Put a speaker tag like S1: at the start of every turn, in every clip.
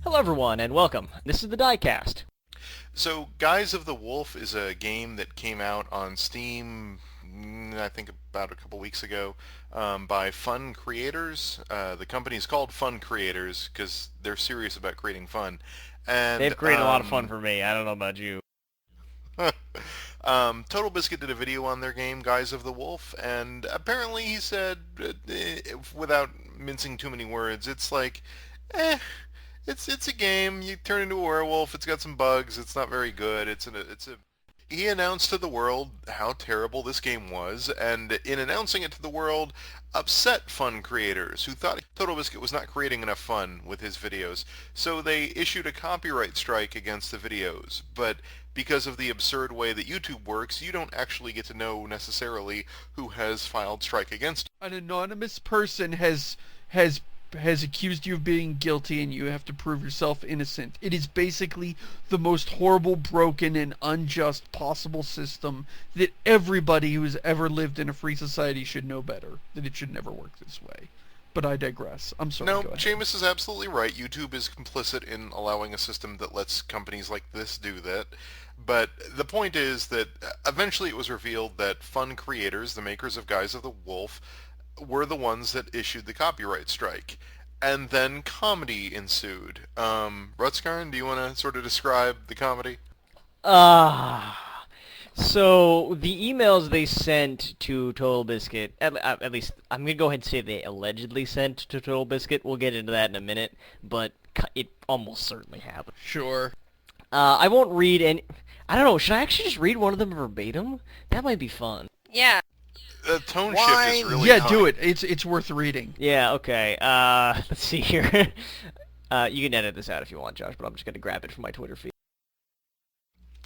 S1: Hello everyone, and welcome. This is the Diecast.
S2: So, Guise of the Wolf is a game that came out on Steam, I think about a couple weeks ago, by FUN Creators. The company is called FUN Creators because they're serious about creating fun. And
S1: They've created a lot of fun for me. I don't know about you.
S2: TotalBiscuit did a video on their game, Guise of the Wolf, and apparently he said, without mincing too many words, it's like, It's a game. You turn into a werewolf. It's got some bugs. It's not very good. He announced to the world how terrible this game was, and in announcing it to the world, upset fun creators who thought TotalBiscuit was not creating enough fun with his videos. So they issued a copyright strike against the videos. But because of the absurd way that YouTube works, you don't actually get to know necessarily who has filed strike against.
S3: An anonymous person has accused you of being guilty, and you have to prove yourself innocent. It is basically the most horrible, broken, and unjust possible system that everybody who has ever lived in a free society should know better. That it should never work this way. But I digress. I'm sorry.
S2: No,
S3: go ahead.
S2: Seamus is absolutely right. YouTube is complicit in allowing a system that lets companies like this do that. But the point is that eventually it was revealed that FUN Creators, the makers of Guise of the Wolf, were the ones that issued the copyright strike. And then comedy ensued. Rutskarn, do you want to sort of describe the comedy?
S1: So the emails they sent to TotalBiscuit, at least I'm going to go ahead and say they allegedly sent to TotalBiscuit. We'll get into that in a minute, but it almost certainly happened.
S3: Sure.
S1: I won't read any... I don't know, should I actually just read one of them verbatim? That might be fun.
S4: Yeah.
S2: The tone shift is really
S3: Yeah,
S2: high.
S3: do it. It's worth reading.
S1: Yeah, okay. Let's see here. You can edit this out if you want, Josh, but I'm just going to grab it from my Twitter feed.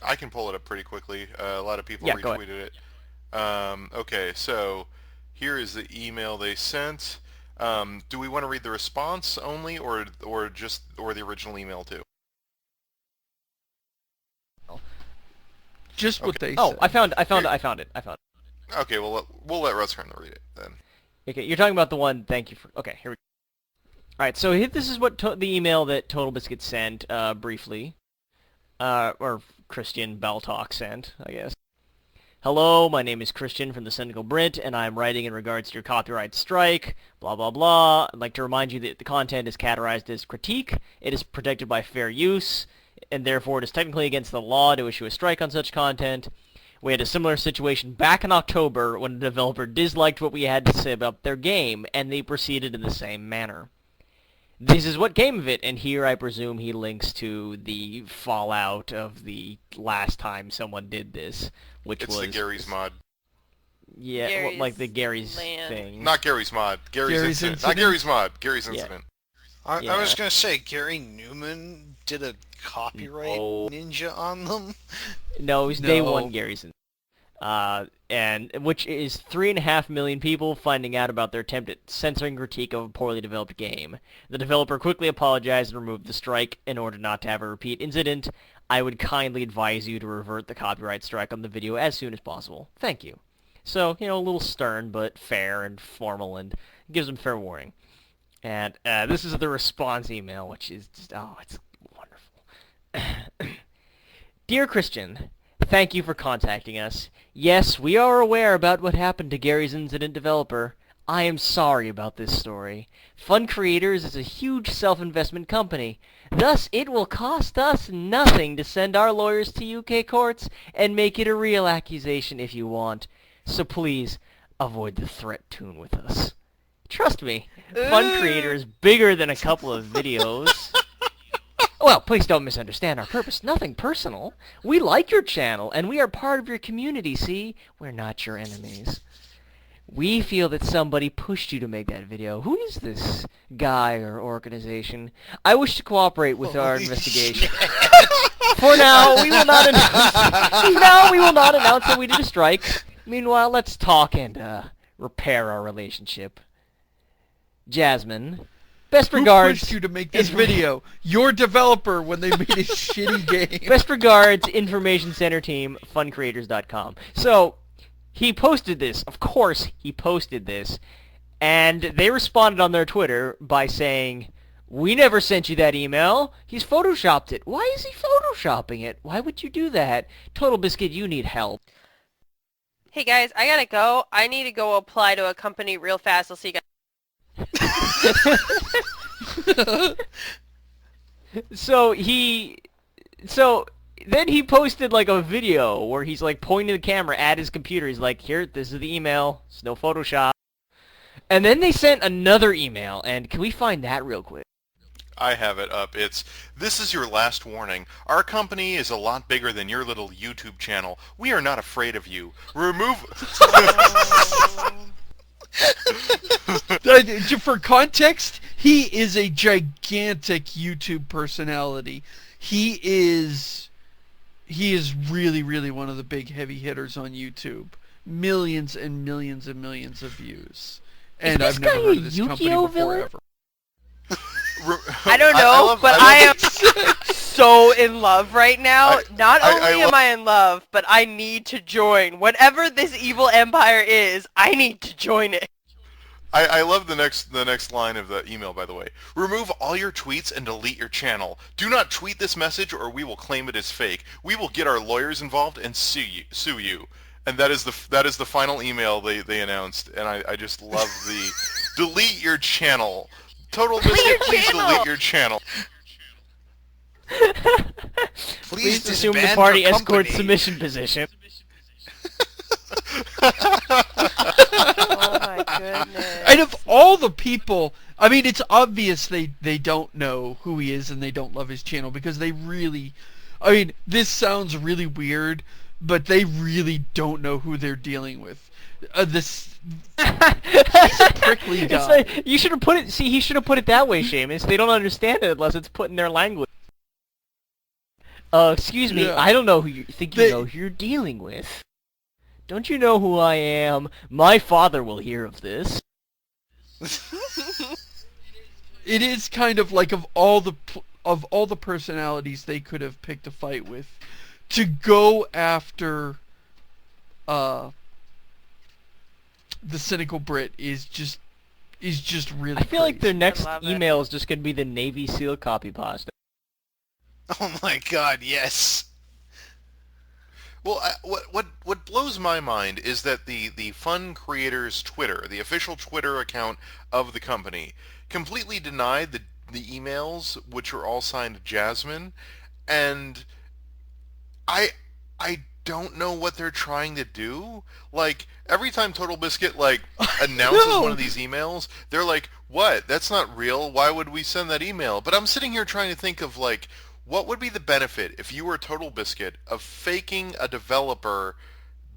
S2: I can pull it up pretty quickly. A lot of people
S1: Yeah, go ahead.
S2: retweeted it. Okay, so here is the email they sent. Do we want to read the response only, or the original email too?
S3: Just what they
S1: Oh,
S3: said.
S1: I found it.
S2: Okay, well, we'll let Rutskarn read it then.
S1: Okay, you're talking about the one, thank you for... Okay, here we go. Alright, so this is what the email that TotalBiscuit sent, briefly. Or Christian Baltalk sent, I guess. Hello, my name is Christian from the Cynical Brit, and I'm writing in regards to your copyright strike, blah blah blah. I'd like to remind you that the content is categorized as critique. It is protected by fair use, and therefore it is technically against the law to issue a strike on such content. We had a similar situation back in October when a developer disliked what we had to say about their game, and they proceeded in the same manner. This is what came of it, and here I presume he links to the fallout of the last time someone did this, which
S2: It's
S1: was...
S2: the Gary's mod.
S1: Yeah,
S4: Gary's
S1: like the Gary's
S4: land.
S1: thing.
S2: Not Gary's mod. Gary's incident. Not
S3: incident?
S2: Gary's mod. Gary's
S1: Yeah.
S2: incident.
S5: I was going to say, Gary Newman did a copyright
S1: No.
S5: ninja on them.
S1: No, it was day
S3: No.
S1: one Gary's. And which is 3.5 million people finding out about their attempt at censoring critique of a poorly developed game. The developer quickly apologized and removed the strike in order not to have a repeat incident. I would kindly advise you to revert the copyright strike on the video as soon as possible. Thank you. So, a little stern, but fair and formal, and gives them fair warning. And this is the response email, which is just, it's wonderful. Dear Christian, thank you for contacting us. Yes, we are aware about what happened to Gary's Incident developer. I am sorry about this story. FUN Creators is a huge self-investment company. Thus, it will cost us nothing to send our lawyers to UK courts and make it a real accusation if you want. So please, avoid the threat tune with us. Trust me, FUN Creator is bigger than a couple of videos. Well, please don't misunderstand our purpose. Nothing personal. We like your channel, and we are part of your community, see? We're not your enemies. We feel that somebody pushed you to make that video. Who is this guy or organization? I wish to cooperate with our
S5: Holy
S1: investigation. For now, we will not announce that we did a strike. Meanwhile, let's talk and repair our relationship. Jasmine, best
S3: Who
S1: regards.
S3: pushed you to make this video? Your developer when they made a shitty game.
S1: Best regards, Information Center Team, FUNCreators.com. So, he posted this. Of course, he posted this. And they responded on their Twitter by saying, "We never sent you that email. He's photoshopped it." Why is he photoshopping it? Why would you do that? TotalBiscuit, you need help.
S4: Hey guys, I gotta go. I need to go apply to a company real fast. I'll see you guys.
S1: So then he posted like a video where he's like pointing the camera at his computer. He's like, "Here, this is the email. It's no Photoshop." And then they sent another email, and can we find that real quick?
S2: I have it up. This is your last warning. Our company is a lot bigger than your little YouTube channel. We are not afraid of you. Remove...
S3: For context, he is a gigantic YouTube personality. He is really, really one of the big heavy hitters on YouTube. Millions and millions and millions of views. And
S1: Is this
S3: I've never
S1: guy
S3: heard
S1: a
S3: of this company
S1: Yu-Gi-Oh
S3: before
S1: villain?
S3: ever.
S4: I don't know, but I am so in love right now. Not only am I in love, but I need to join. Whatever this evil empire is, I need to join it.
S2: I love the next line of the email, by the way. Remove all your tweets and delete your channel. Do not tweet this message or we will claim it as fake. We will get our lawyers involved and sue you. And that is the final email they announced, and I just love the delete your channel. TotalBiscuit, please delete your channel.
S1: Please assume the
S5: disband
S1: party
S5: your
S1: escort
S5: company.
S1: submission position.
S4: Oh my goodness.
S3: And of all the people, I mean, it's obvious they don't know who he is and they don't love his channel because they really, I mean, this sounds really weird, but they really don't know who they're dealing with. He's a prickly guy.
S1: It's like, you should have put it. See, he should have put it that way, Seamus. They don't understand it unless it's put in their language. Excuse me.
S3: Yeah.
S1: I don't know who you think you know who you're dealing with. Don't you know who I am? My father will hear of this.
S3: It is kind of like of all the personalities they could have picked a fight with, to go after the Cynical Brit is just really
S1: I feel like their
S3: crazy.
S1: next
S4: love it.
S1: email is just going to be the Navy SEAL copy pasta.
S5: Oh my god, yes.
S2: Well, what blows my mind is that the FUN Creators Twitter, the official Twitter account of the company, completely denied the emails, which are all signed Jasmine, and I don't know what they're trying to do. Like, every time TotalBiscuit, like, announces one of these emails, they're like, what? That's not real. Why would we send that email? But I'm sitting here trying to think of, like, what would be the benefit if you were TotalBiscuit of faking a developer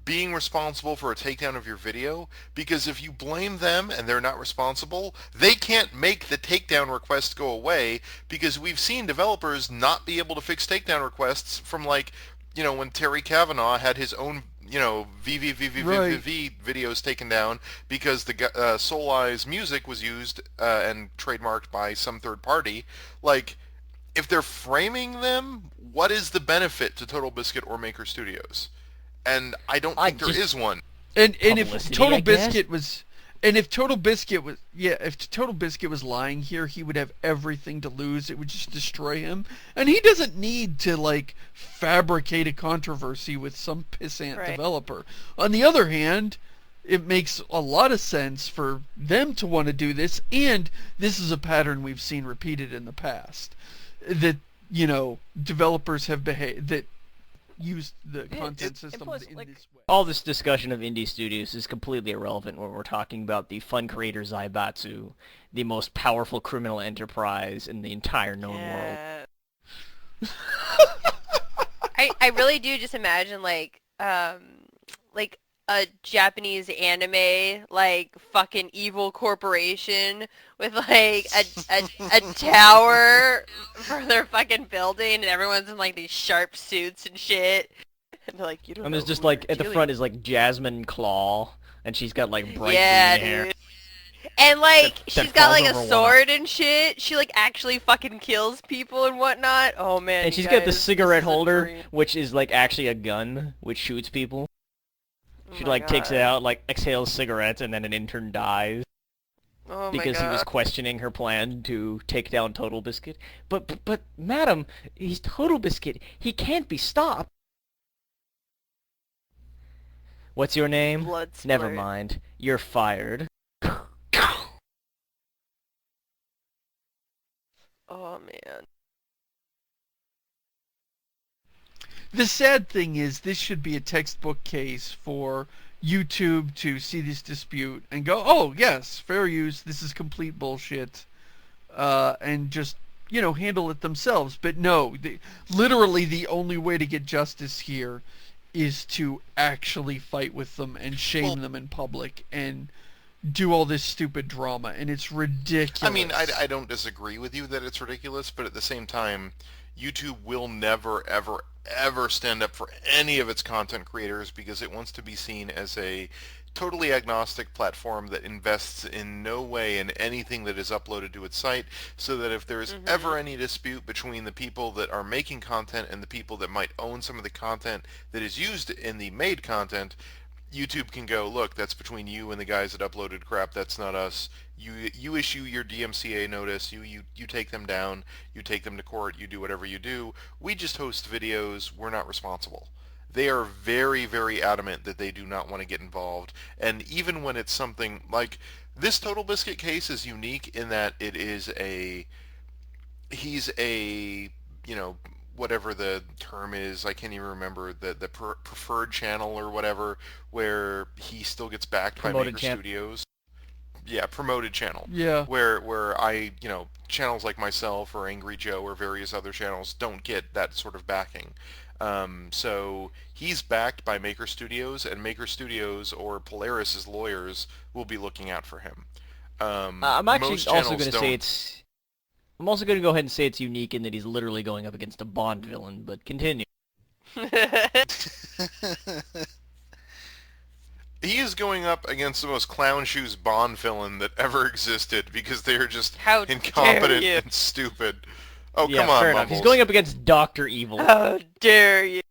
S2: being responsible for a takedown of your video? Because if you blame them and they're not responsible, they can't make the takedown request go away, because we've seen developers not be able to fix takedown requests from, like, you know, when Terry Kavanaugh had his own, you know, VVVVVV videos taken down because the Soul Eyes music was used and trademarked by some third party. Like, if they're framing them, what is the benefit to TotalBiscuit or Maker Studios? And I don't think there is one.
S3: And if
S1: Publicity, I guess?
S3: TotalBiscuit was, and if TotalBiscuit was lying here, he would have everything to lose. It would just destroy him, and he doesn't need to like fabricate a controversy with some pissant
S4: Right.
S3: developer. On the other hand, it makes a lot of sense for them to want to do this, and this is a pattern we've seen repeated in the past. That, you know, developers have behaved that use the content system
S1: plus,
S3: in
S1: like,
S3: this way.
S1: all this discussion of indie studios is completely irrelevant when we're talking about the FUN Creator Zaibatsu, the most powerful criminal enterprise in the entire known world.
S4: I really do just imagine like a Japanese anime, like, fucking evil corporation with, like, a tower for their fucking building, and everyone's in, like, these sharp suits and shit. And they're like, you don't
S1: And
S4: know
S1: there's just
S4: who
S1: like
S4: you're
S1: at the
S4: dealing
S1: front is like Jasmine Claw, and she's got like bright
S4: Yeah,
S1: green hair.
S4: dude. And, like,
S1: That
S4: she's got,
S1: falls
S4: like, a
S1: over one
S4: sword and shit. She, like, actually fucking kills people and whatnot. Oh, man,
S1: And
S4: you
S1: she's got the
S4: guys,
S1: cigarette
S4: this is a
S1: holder,
S4: dream.
S1: which is like actually a gun, which shoots people.
S4: Oh
S1: She
S4: my
S1: like takes it
S4: God.
S1: out, like exhales cigarettes, and then an intern dies
S4: Oh, my
S1: because he was
S4: God.
S1: questioning her plan to take down TotalBiscuit. But madam, he's TotalBiscuit. He can't be stopped. What's your name?
S4: Blood
S1: Never
S4: splurt.
S1: mind. You're fired.
S4: Oh, man.
S3: The sad thing is, this should be a textbook case for YouTube to see this dispute and go, oh, yes, fair use, this is complete bullshit, and just, handle it themselves. But no, literally the only way to get justice here is to actually fight with them and shame them in public and do all this stupid drama, and it's ridiculous.
S2: I mean, I don't disagree with you that it's ridiculous, but at the same time, YouTube will never, ever, ever stand up for any of its content creators because it wants to be seen as a totally agnostic platform that invests in no way in anything that is uploaded to its site, so that if there is ever any dispute between the people that are making content and the people that might own some of the content that is used in the made content, YouTube can go, look, that's between you and the guys that uploaded crap. That's not us. You issue your DMCA notice. You take them down. You take them to court. You do whatever you do. We just host videos. We're not responsible. They are very, very adamant that they do not want to get involved. And even when it's something like this TotalBiscuit case is unique in that it is he's a, whatever the term is, I can't even remember, the preferred channel or whatever, where he still gets backed by
S1: Promoted
S2: Maker
S1: channel.
S2: Studios. Yeah, promoted channel.
S3: Yeah.
S2: Where I, channels like myself or Angry Joe or various other channels don't get that sort of backing. So he's backed by Maker Studios, and Maker Studios or Polaris's lawyers will be looking out for him.
S1: I'm actually
S2: Most
S1: also
S2: channels
S1: going to say
S2: don't.
S1: it's... I'm also going to go ahead and say it's unique in that he's literally going up against a Bond villain, but continue.
S2: He is going up against the most clown shoes Bond villain that ever existed because they are just
S4: How dare
S2: incompetent
S4: you.
S2: and stupid. Oh,
S1: Yeah,
S2: come on,
S1: fair enough.
S2: Mumbles.
S1: He's going up against Dr. Evil.
S4: How dare you?